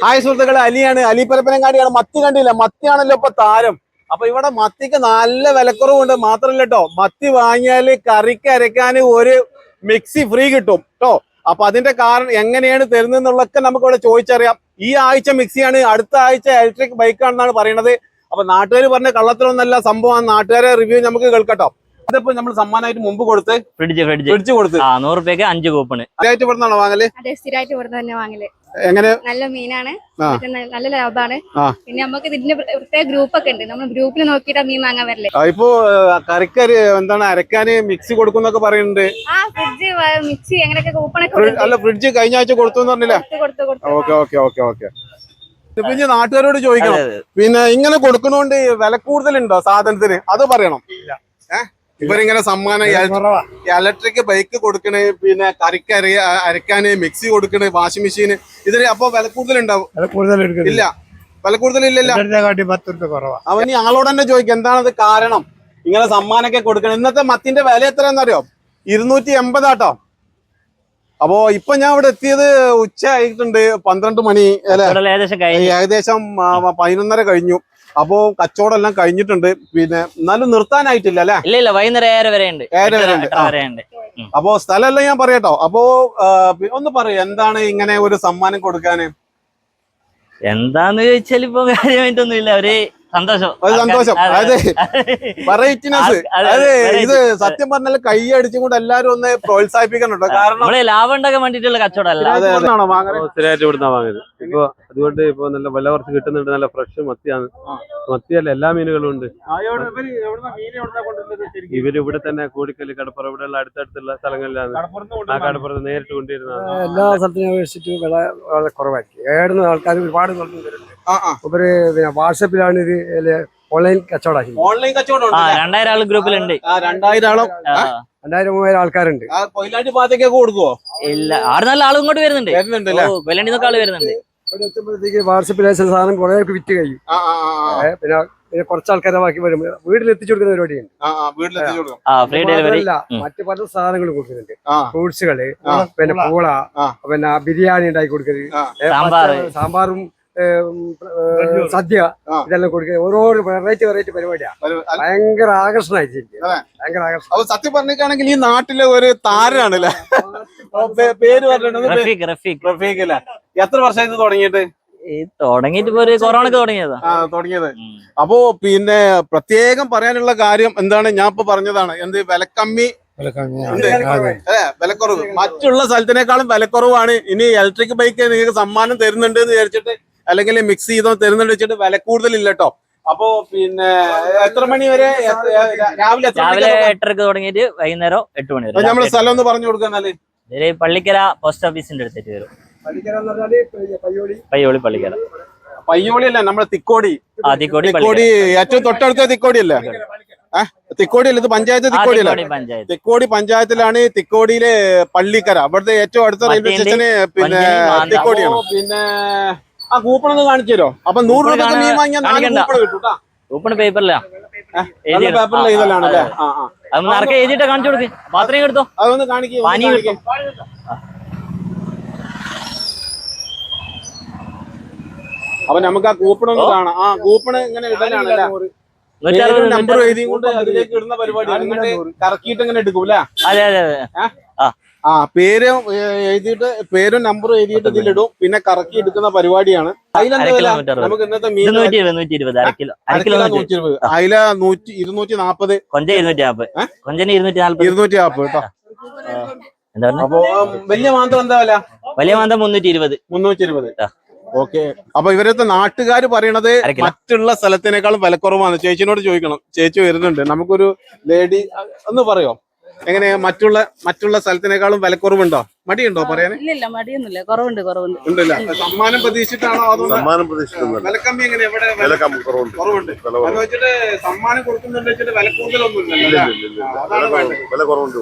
Hi സുഹൃത്തുക്കളെ, അലിയാണ്. അലി പരപ്പനങ്ങാടിയാണ്. മത്തി കണ്ടില്ല, മത്തിയാണല്ലോ ഇപ്പൊ താരം. അപ്പൊ ഇവിടെ മത്തിക്ക് നല്ല വിലക്കുറവുണ്ട്. മാത്രല്ല കേട്ടോ, മത്തി വാങ്ങിയാല് കറിക്ക് അരയ്ക്കാൻ ഒരു മിക്സി ഫ്രീ കിട്ടും കേട്ടോ. അപ്പൊ അതിന്റെ കാരണം എങ്ങനെയാണ് തരുന്നതെന്നുള്ളതൊക്കെ നമുക്ക് ഇവിടെ ചോദിച്ചറിയാം. ഈ ആഴ്ച മിക്സിയാണ്, അടുത്ത ആഴ്ച ഇലക്ട്രിക് ബൈക്കാണെന്നാണ് പറയുന്നത്. അപ്പൊ നാട്ടുകാർ പറഞ്ഞ കള്ളത്തിലൊന്നല്ല സംഭവം. നാട്ടുകാരെ റിവ്യൂ നമുക്ക് കേൾക്കട്ടോ. ഇതിപ്പോ നമ്മൾ സമ്മാനമായിട്ട് മുമ്പ് കൊടുത്ത് ഫ്രിഡ്ജ് കൊടുത്ത് 100 രൂപയ്ക്ക് 5 കൂപ്പണ്. സ്ഥിരമായിട്ട് ഇവിടുന്നാണോ വാങ്ങല്? സ്ഥിരമായിട്ട് ഇവിടെ തന്നെ വാങ്ങല്. എങ്ങനെ? നല്ല മീനാണ്, നല്ല ലാഭമാണ്. പിന്നെ നമുക്ക് ഇതിന്റെ പ്രത്യേക ഗ്രൂപ്പ് ഒക്കെ ഉണ്ട്. നമ്മൾ ഗ്രൂപ്പിൽ നോക്കിയിട്ടാ മീൻ വാങ്ങാൻ വരല്ലേ. ഇപ്പൊ കറിക്കറി എന്താണ് അരക്കാന് മിക്സി കൊടുക്കുന്നൊക്കെ പറയുന്നുണ്ട്. ഫ്രിഡ്ജ് മിക്സി അങ്ങനെയൊക്കെ കൂപ്പണൊക്കെ. അല്ല, ഫ്രിഡ്ജ് കഴിഞ്ഞ ആഴ്ച കൊടുത്തു പറഞ്ഞില്ലേ? ഓക്കെ. പിന്നെ നാട്ടുകാരോട് ചോദിക്കണം, പിന്നെ ഇങ്ങനെ കൊടുക്കണോണ്ട് വില കൂടുതലുണ്ടോ സാധനത്തിന്? അത് പറയണം. ഇവരിങ്ങനെ സമ്മാനം ഇലക്ട്രിക് ബൈക്ക് കൊടുക്കണേ, പിന്നെ കറിക്ക് അരക്കാന് മിക്സി കൊടുക്കണേ, വാഷിംഗ് മെഷീന്, ഇതിന് അപ്പൊ വില കൂടുതലുണ്ടാവും? ഇല്ല, വില കൂടുതലില്ലല്ലോ. അവൻ ഈ ആളോട് തന്നെ ചോദിക്കും എന്താണത് കാരണം ഇങ്ങനെ സമ്മാനമൊക്കെ കൊടുക്കണം. ഇന്നത്തെ മത്തിന്റെ വില എത്രയാണെന്നറിയോ? 280 ആട്ടോ. അപ്പോ ഇപ്പൊ ഞാൻ ഇവിടെ എത്തിയത് ഉച്ച ആയിട്ടുണ്ട്, 12 മണി ഏകദേശം 11:30 കഴിഞ്ഞു. അപ്പോ കച്ചവടം എല്ലാം കഴിഞ്ഞിട്ടുണ്ട്. പിന്നെ എന്നാലും നിർത്താനായിട്ടില്ല അല്ലെ? ഇല്ല, വൈകുന്നേരം 7 വരെ ഉണ്ട്. അപ്പോ സ്ഥലമെല്ലാം ഞാൻ പറയട്ടോ. അപ്പോ ഒന്ന് പറയൂ, എന്താണ് ഇങ്ങനെ ഒരു സമ്മാനം കൊടുക്കാന്? എന്താന്ന് ചോദിച്ചാൽ ഇപ്പൊ കാര്യമായിട്ടൊന്നും ഇല്ല, ഒരു സന്തോഷം. അതെ, വെറൈറ്റിനെസ്. അതെ, ഇത് സത്യം പറഞ്ഞാൽ കൈ അടിച്ചും കൊണ്ട് എല്ലാരും ഒന്ന് പ്രോത്സാഹിപ്പിക്കണുണ്ടോ? കാരണം ലാഭം ഉണ്ടാക്കാൻ വേണ്ടിട്ടുള്ള കച്ചവടമല്ല. സ്ഥിരമായിട്ട് ഇവിടുന്ന വാങ്ങുന്നത്. ഇപ്പൊ അതുകൊണ്ട് ഇപ്പൊ നല്ല വില കുറച്ച് കിട്ടുന്നുണ്ട്. നല്ല ഫ്രഷ് മത്തിയാണ്. മത്തിയല്ല, എല്ലാ മീനുകളും ഉണ്ട്. ഇവര് ഇവിടെ തന്നെ കോഴിക്കല്, കടപ്പുറം, ഇവിടെയുള്ള അടുത്തടുത്തുള്ള സ്ഥലങ്ങളിലാണ്. ആ കടപ്പുറത്ത് നേരിട്ട് കൊണ്ടുവരുന്നതാണ്. എല്ലാ സ്ഥലത്തിനും അപേക്ഷിച്ചിട്ട് വില വളരെ കുറവായിരിക്കും. ഏടുന്ന ആൾക്കാർ ഒരുപാട് ഇവര് പിന്നെ വാട്സപ്പിലാണ് ഇത് ഓൺലൈൻ കച്ചവടം. 2000 ആൾ ഗ്രൂപ്പിലുണ്ട്. 2000-3000 ആൾക്കാരുണ്ട്. കൊയിലാണ്ടി ഭാഗത്തേക്കൊക്കെ കൊടുക്കുവോ? ഇല്ല, ആറ് നല്ല ആളും ഇങ്ങോട്ട് വരുന്നുണ്ട്. കൊയിലാണ്ടിന്നൊക്കെ ആള് വരുന്നുണ്ട്. ഇവിടെ എത്തുമ്പോഴത്തേക്ക് വാട്സപ്പിൽ അയച്ച സാധനം കുറെ വിറ്റ് കഴിയും. പിന്നെ കുറച്ച് ആൾക്കാരെ ബാക്കി വരും. വീട്ടിലെത്തിച്ചു കൊടുക്കുന്ന പരിപാടിയുണ്ട്. മറ്റു പല സാധനങ്ങളും കൊടുക്കുന്നുണ്ട്. ഫ്രൂട്ട്സുകള്, പിന്നെ പൂള, പിന്നെ ബിരിയാണി ഉണ്ടാക്കി കൊടുക്കരുത്, സാമ്പാറും സദ്യ, ഇതെല്ലാം കൊടുക്കുക. ഓരോ വെറൈറ്റി പരിപാടിയാണ്. ഭയങ്കര ആകർഷണമായിരിക്കും. ഭയങ്കര ആകർഷണം. സത്യം പറഞ്ഞിട്ടാണെങ്കിൽ ഈ നാട്ടിലെ ഒരു താരാണല്ലേ? പേര് പറഞ്ഞത് റഫീഖ് അല്ലേ? എത്ര വർഷം ഇത് തുടങ്ങിയിട്ട്? കൊറോണക്ക് തുടങ്ങിയത്. അപ്പോ പിന്നെ പ്രത്യേകം പറയാനുള്ള കാര്യം എന്താണ്? ഞാൻ ഇപ്പൊ പറഞ്ഞതാണ്, എന്ത് വിലക്കമ്മി, വിലക്കുറവ്. മറ്റുള്ള സ്ഥലത്തിനേക്കാളും വിലക്കുറവാണ്. ഇനി ഇലക്ട്രിക് ബൈക്ക് നിങ്ങൾക്ക് സമ്മാനം തരുന്നുണ്ട് എന്ന് വിചാരിച്ചിട്ട്, അല്ലെങ്കിൽ മിക്സ് ചെയ്തോ തരുന്നുണ്ട് വെച്ചിട്ട് വില കൂടുതലില്ല കേട്ടോ. അപ്പോ പിന്നെ എത്ര മണി വരെ? രാവിലെ 8:30 തുടങ്ങിയിട്ട് വൈകുന്നേരം 8 മണി വരെ. നമ്മള് സ്ഥലം ഒന്ന് പറഞ്ഞു കൊടുക്കാന്നാല്? പള്ളിക്കര പോസ്റ്റ് ഓഫീസിന്റെ അടുത്തേക്ക് വരും. പള്ളിക്കര പയ്യോളി അല്ല, നമ്മുടെ തിക്കോടി. തിക്കോടി ഏറ്റവും തൊട്ടടുത്ത തിക്കോടി അല്ലേ? തിക്കോടി അല്ല, ഇത് പഞ്ചായത്ത് തിക്കോടി അല്ല? തിക്കോടി പഞ്ചായത്തിലാണ്. തിക്കോടിയിലെ പള്ളിക്കര, അവിടുത്തെ ഏറ്റവും അടുത്ത റെയിൽവേ സ്റ്റേഷന് പിന്നെ തിക്കോടിയാണ്. പിന്നെ ആ കൂപ്പൺ ഒന്ന് കാണിച്ചു തരോ? അപ്പൊ 100 രൂപ മീൻ വാങ്ങിയാൽ 4 കൂപ്പൺ കിട്ടും. കൂപ്പൺ പേപ്പറിലാ, പേപ്പറിൽ എഴുതലാണല്ലേ? എഴുതിട്ട് കാണിച്ചു കൊടുക്ക്. മാത്രമേ എടുത്തോ, അതൊന്ന് കാണിക്കും. അപ്പൊ നമുക്ക് ആ കൂപ്പൺ ഒന്ന് കാണാം. ആ കൂപ്പൺ ഇങ്ങനെ ഇടലാണല്ലേ? നമ്പർ എഴുതി കൊണ്ട് അതിലേക്ക് ഇടുന്ന പരിപാടി കറക്കിയിട്ട് ഇങ്ങനെ എടുക്കൂല? പേര് എഴുതിയിട്ട്, പേരും നമ്പറും എഴുതിയിട്ട് ഇതിലിടും. പിന്നെ കറക്കി എടുക്കുന്ന പരിപാടിയാണ്. നമുക്ക് ഇന്നത്തെ മീൻ 120 അയില 240, 240 കേട്ടോ. അപ്പൊ വലിയ മാന്തം എന്താ വില? വലിയ മാന്തം 320. ഓക്കെ. അപ്പൊ ഇവരത്തെ നാട്ടുകാർ പറയണത് മറ്റുള്ള സ്ഥലത്തിനേക്കാളും വിലക്കുറവാണ്. ചേച്ചിനോട് ചോദിക്കണം, ചേച്ചി വരുന്നുണ്ട്. നമുക്കൊരു ലേഡി ഒന്ന് പറയോ, എങ്ങനെ മറ്റുള്ള സ്ഥലത്തിനേക്കാളും വിലക്കുറവുണ്ടോ? മടിയുണ്ടോ പറയാൻ? ഇല്ല, മടിയൊന്നുമില്ല. കുറവുണ്ട്. ഉണ്ടല്ല. സമ്മാനം പ്രതീക്ഷിച്ചിട്ടാണോ? സമ്മാനം പ്രതീക്ഷിക്കുന്നത്. വിലക്കമ്മി എങ്ങനെ? എവിടെ കുറവുണ്ട്? അത് വെച്ചിട്ട് സമ്മാനം കൊടുക്കുന്നുണ്ട് വെച്ചിട്ട് വില കൂടുതലൊന്നും ഇല്ലല്ലോ. വില കുറവുണ്ട്.